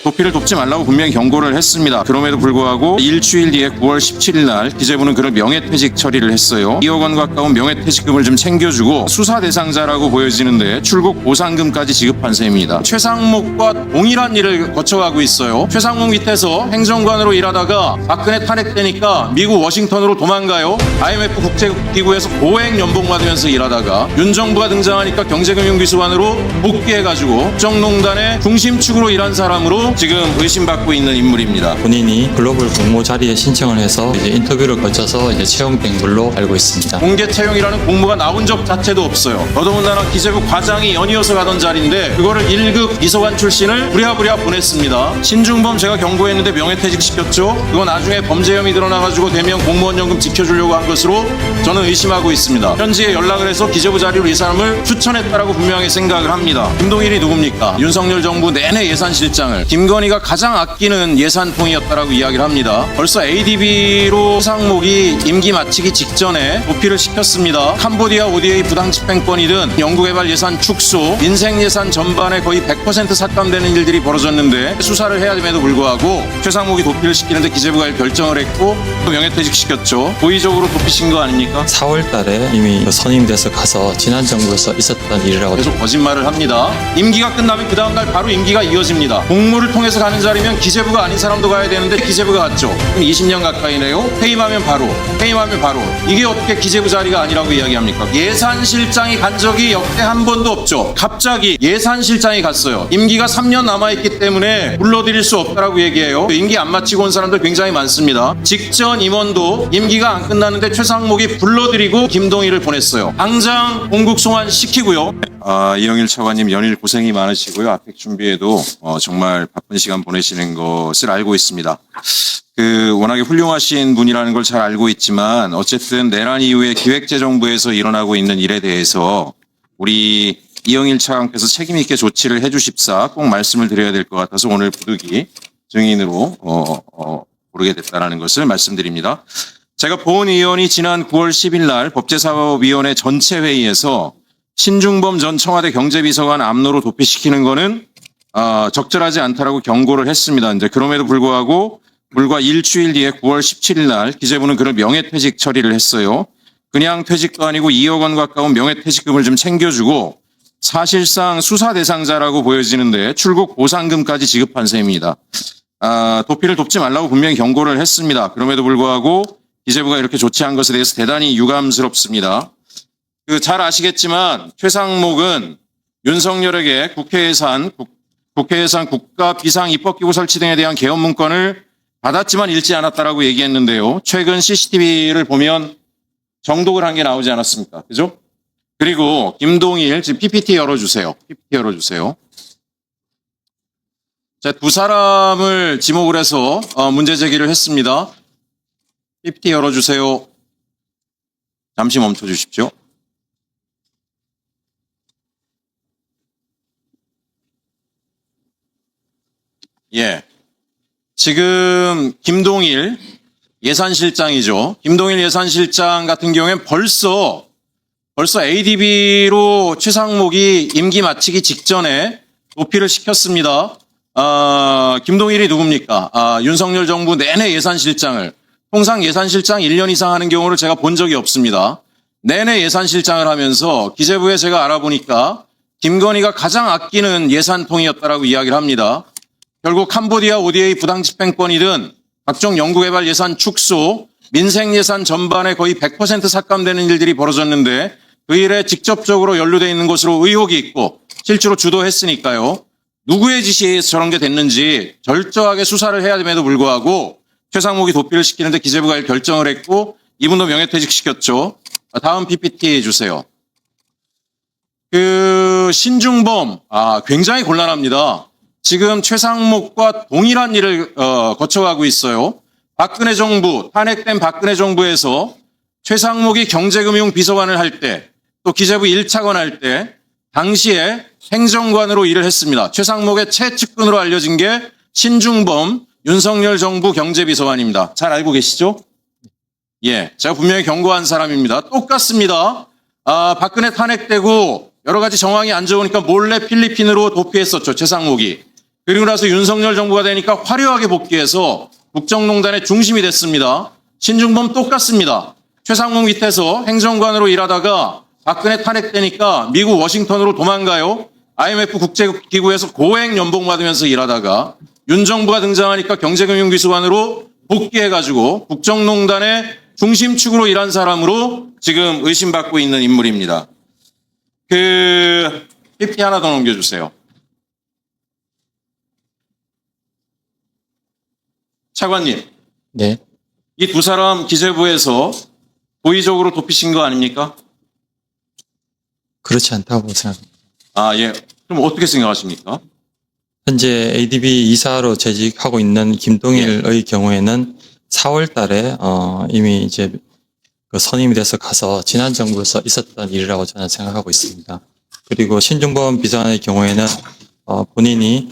도피를 돕지 말라고 분명히 경고를 했습니다. 그럼에도 불구하고 일주일 뒤에 9월 17일 날 기재부는 그런 명예퇴직 처리를 했어요. 2억 원 가까운 명예퇴직금을 좀 챙겨주고 수사 대상자라고 보여지는데 출국 보상금까지 지급한 셈입니다. 최상목과 동일한 일을 거쳐가고 있어요. 최상목 밑에서 행정관으로 일하다가 박근혜 탄핵되니까 미국 워싱턴으로 도망가요. IMF 국제기구에서 고액 연봉 받으면서 일하다가 윤 정부가 등장하니까 경제금융비서관으로 복귀해가지고 국정농단의 중심축으로 일한 사람으로 지금 의심받고 있는 인물입니다. 본인이 글로벌 공모 자리에 신청을 해서 이제 인터뷰를 거쳐서 이제 채용된 걸로 알고 있습니다. 공개 채용이라는 공모가 나온 적 자체도 없어요. 더더군다나 기재부 과장이 연이어서 가던 자리인데 그거를 1급 비서관 출신을 부랴부랴 보냈습니다. 신중범 제가 경고했는데 명예퇴직 시켰죠. 그거 나중에 범죄 혐의 드러나가지고 대면 공무원 연금 지켜주려고 한 것으로 저는 의심하고 있습니다. 현지에 연락을 해서 기재부 자리로 이 사람을 추천했다라고 분명히 생각을 합니다. 김동일이 누굽니까? 윤석열 정부 내내 예산실장을 김건희가 가장 아끼는 예산통이었다라고 이야기를 합니다. 벌써 ADB로 최상목이 임기 마치기 직전에 도피를 시켰습니다. 캄보디아 ODA 부당 집행권이든 연구개발 예산 축소, 민생 예산 전반에 거의 100% 삭감되는 일들이 벌어졌는데 수사를 해야 됨에도 불구하고 최상목이 도피를 시키는데 기재부가 결정을 했고 또 명예퇴직 시켰죠. 고의적으로 도피신 거 아닙니까? 4월 달에 이미 선임돼서 가서 지난 정부에서 있었던 일이라고 계속 거짓말을 합니다. 임기가 끝나면 그 다음날 바로 임기가 이어집니다. 공모를 통해서 가는 자리면 기재부가 아닌 사람도 가야 되는데 기재부가 갔죠. 그럼 20년 가까이네요. 퇴임하면 바로. 이게 어떻게 기재부 자리가 아니라고 이야기합니까? 예산실장이 간 적이 역대 한 번도 없죠. 갑자기 예산실장이 갔어요. 임기가 3년 남아있기 때문에 불러들일 수 없다라고 얘기해요. 임기 안 마치고 온 사람들 굉장히 많습니다. 직전 임원도 임기가 안 끝났는데 최상목이 불러들이고 김동일을 보냈어요. 당장 공국 송환시키고요. 이영일 차관님 연일 고생이 많으시고요. 아펙 준비에도 정말 바쁜 시간 보내시는 것을 알고 있습니다. 워낙에 훌륭하신 분이라는 걸 잘 알고 있지만 어쨌든 내란 이후에 기획재정부에서 일어나고 있는 일에 대해서 우리 이영일 차관께서 책임 있게 조치를 해주십사 꼭 말씀을 드려야 될 것 같아서 오늘 부득이 증인으로 부르게 됐다는 것을 말씀드립니다. 제가 본 의원이 지난 9월 10일 날 법제사법위원회 전체 회의에서 신중범 전 청와대 경제비서관 암로로 도피시키는 거는 적절하지 않다라고 경고를 했습니다. 이제 그럼에도 불구하고 불과 일주일 뒤에 9월 17일 날 기재부는 그런 명예퇴직 처리를 했어요. 그냥 퇴직도 아니고 2억 원 가까운 명예퇴직금을 좀 챙겨주고 사실상 수사 대상자라고 보여지는데 출국 보상금까지 지급한 셈입니다. 도피를 돕지 말라고 분명히 경고를 했습니다. 그럼에도 불구하고 기재부가 이렇게 조치한 것에 대해서 대단히 유감스럽습니다. 잘 아시겠지만 최상목은 윤석열에게 국회예산 국가 비상입법기구 설치 등에 대한 개헌 문건을 받았지만 읽지 않았다라고 얘기했는데요. 최근 CCTV를 보면 정독을 한 게 나오지 않았습니까? 그죠? 그리고 김동일 지금 PPT 열어주세요. 자, 두 사람을 지목을 해서 문제 제기를 했습니다. PPT 열어주세요. 잠시 멈춰주십시오. 예. 지금 김동일 예산실장이죠. 김동일 예산실장 같은 경우에는 벌써 ADB로 최상목이 임기 마치기 직전에 도피를 시켰습니다. 김동일이 누굽니까? 윤석열 정부 내내 예산실장을, 통상 예산실장 1년 이상 하는 경우를 제가 본 적이 없습니다. 내내 예산실장을 하면서 기재부에 제가 알아보니까 김건희가 가장 아끼는 예산통이었다라고 이야기를 합니다. 결국 캄보디아 ODA 부당 집행권이든 각종 연구개발 예산 축소, 민생 예산 전반에 거의 100% 삭감되는 일들이 벌어졌는데 그 일에 직접적으로 연루되어 있는 것으로 의혹이 있고 실제로 주도했으니까요. 누구의 지시에 의해서 저런 게 됐는지 철저하게 수사를 해야 됨에도 불구하고 최상목이 도피를 시키는데 기재부가 결정을 했고 이분도 명예퇴직 시켰죠. 다음 PPT 주세요. 신중범, 굉장히 곤란합니다. 지금 최상목과 동일한 일을 거쳐가고 있어요. 박근혜 정부, 탄핵된 박근혜 정부에서 최상목이 경제금융비서관을 할 때, 또 기재부 1차관 할 때 당시에 행정관으로 일을 했습니다. 최상목의 최측근으로 알려진 게 신중범 윤석열 정부 경제비서관입니다. 잘 알고 계시죠? 예, 제가 분명히 경고한 사람입니다. 똑같습니다. 박근혜 탄핵되고 여러 가지 정황이 안 좋으니까 몰래 필리핀으로 도피했었죠. 최상목이. 그리고 나서 윤석열 정부가 되니까 화려하게 복귀해서 국정농단의 중심이 됐습니다. 신중범 똑같습니다. 최상목 밑에서 행정관으로 일하다가 박근혜 탄핵되니까 미국 워싱턴으로 도망가요. IMF 국제기구에서 고액 연봉 받으면서 일하다가 윤 정부가 등장하니까 경제금융비서관으로 복귀해가지고 국정농단의 중심축으로 일한 사람으로 지금 의심받고 있는 인물입니다. PPT 하나 더 넘겨주세요. 차관님, 네. 이 두 사람 기재부에서 고의적으로 도피신 거 아닙니까? 그렇지 않다고 생각합니다. 아, 예. 그럼 어떻게 생각하십니까? 현재 ADB 이사로 재직하고 있는 김동일의 경우에는 4월 달에 이미 이제 그 선임이 돼서 가서 지난 정부에서 있었던 일이라고 저는 생각하고 있습니다. 그리고 신중범 비서관의 경우에는 본인이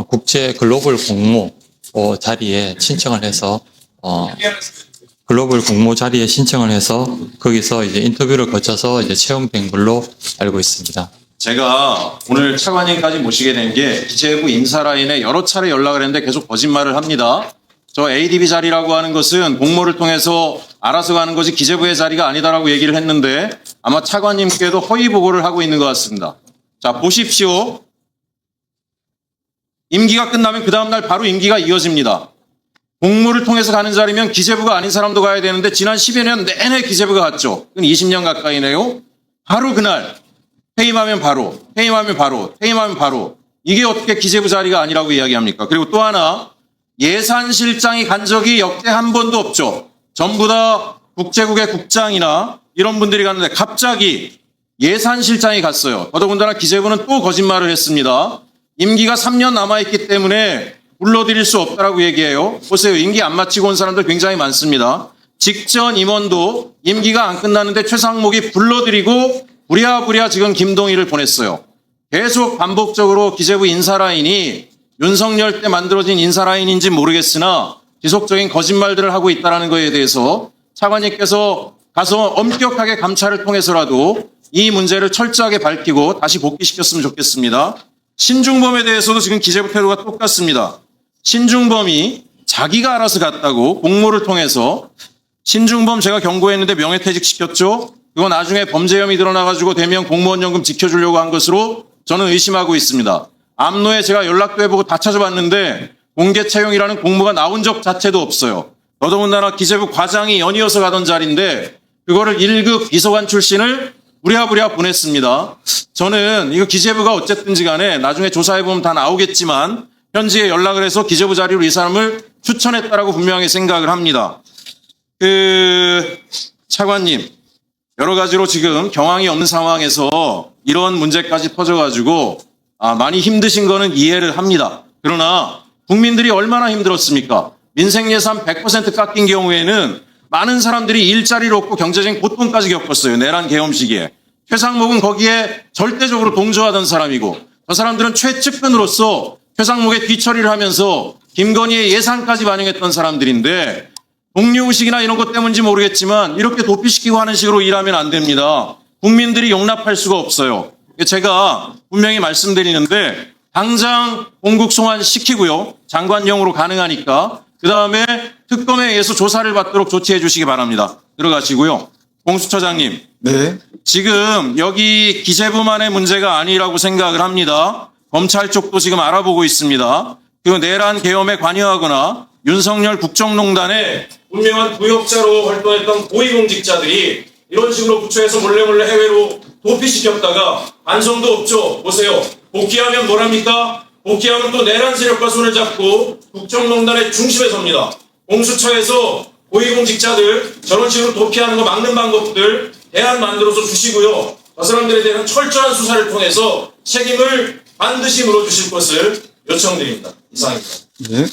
국제 글로벌 공모 자리에 신청을 해서 글로벌 공모 자리에 신청을 해서 거기서 이제 인터뷰를 거쳐서 이제 채용된 걸로 알고 있습니다. 제가 오늘 차관님까지 모시게 된 게 기재부 인사라인에 여러 차례 연락을 했는데 계속 거짓말을 합니다. 저 ADB 자리라고 하는 것은 공모를 통해서 알아서 가는 것이 기재부의 자리가 아니다라고 얘기를 했는데 아마 차관님께도 허위 보고를 하고 있는 것 같습니다. 자, 보십시오. 임기가 끝나면 그 다음날 바로 임기가 이어집니다. 공모를 통해서 가는 자리면 기재부가 아닌 사람도 가야 되는데 지난 10여 년 내내 기재부가 갔죠. 20년 가까이네요. 바로 그날 퇴임하면 바로, 퇴임하면 바로, 퇴임하면 바로. 이게 어떻게 기재부 자리가 아니라고 이야기합니까? 그리고 또 하나, 예산실장이 간 적이 역대 한 번도 없죠. 전부 다 국제국의 국장이나 이런 분들이 갔는데 갑자기 예산실장이 갔어요. 더더군다나 기재부는 또 거짓말을 했습니다. 임기가 3년 남아있기 때문에 불러들일 수 없다라고 얘기해요. 보세요. 임기 안 마치고 온 사람들 굉장히 많습니다. 직전 임원도 임기가 안 끝났는데 최상목이 불러들이고 부랴부랴 지금 김동일을 보냈어요. 계속 반복적으로 기재부 인사라인이 윤석열 때 만들어진 인사라인인지 모르겠으나 지속적인 거짓말들을 하고 있다는 것에 대해서 차관님께서 가서 엄격하게 감찰을 통해서라도 이 문제를 철저하게 밝히고 다시 복귀시켰으면 좋겠습니다. 신중범에 대해서도 지금 기재부 태도가 똑같습니다. 신중범이 자기가 알아서 갔다고 공모를 통해서 신중범 제가 경고했는데 명예퇴직 시켰죠. 그거 나중에 범죄 혐의 드러나가지고 대면 공무원 연금 지켜주려고 한 것으로 저는 의심하고 있습니다. 암로에 제가 연락도 해보고 다 찾아봤는데 공개 채용이라는 공모가 나온 적 자체도 없어요. 더더군다나 기재부 과장이 연이어서 가던 자리인데 그거를 1급 비서관 출신을 부랴부랴 보냈습니다. 저는 이거 기재부가 어쨌든지 간에 나중에 조사해보면 다 나오겠지만 현지에 연락을 해서 기재부 자리로 이 사람을 추천했다라고 분명히 생각을 합니다. 차관님, 여러 가지로 지금 경황이 없는 상황에서 이런 문제까지 터져가지고 많이 힘드신 거는 이해를 합니다. 그러나 국민들이 얼마나 힘들었습니까? 민생예산 100% 깎인 경우에는 많은 사람들이 일자리를 얻고 경제적인 고통까지 겪었어요. 내란 계엄 시기에. 최상목은 거기에 절대적으로 동조하던 사람이고 저 사람들은 최측근으로서 최상목의 뒤처리를 하면서 김건희의 예산까지 반영했던 사람들인데 동료의식이나 이런 것 때문인지 모르겠지만 이렇게 도피시키고 하는 식으로 일하면 안 됩니다. 국민들이 용납할 수가 없어요. 제가 분명히 말씀드리는데 당장 공국 송환시키고요. 장관령으로 가능하니까 그다음에 특검에 의해서 조사를 받도록 조치해 주시기 바랍니다. 들어가시고요. 공수처장님. 네. 지금 여기 기재부만의 문제가 아니라고 생각을 합니다. 검찰 쪽도 지금 알아보고 있습니다. 그 내란 계엄에 관여하거나 윤석열 국정농단의 분명한 부역자로 활동했던 고위공직자들이 이런 식으로 부처에서 몰래 해외로 도피시켰다가 반성도 없죠. 보세요. 복귀하면 뭐랍니까? 복귀하면 또 내란 세력과 손을 잡고 국정농단의 중심에 섭니다. 공수처에서 고위공직자들 저런 식으로 도피하는 거 막는 방법들 대안 만들어서 주시고요. 저 사람들에 대한 철저한 수사를 통해서 책임을 반드시 물어주실 것을 요청드립니다. 이상입니다. 네.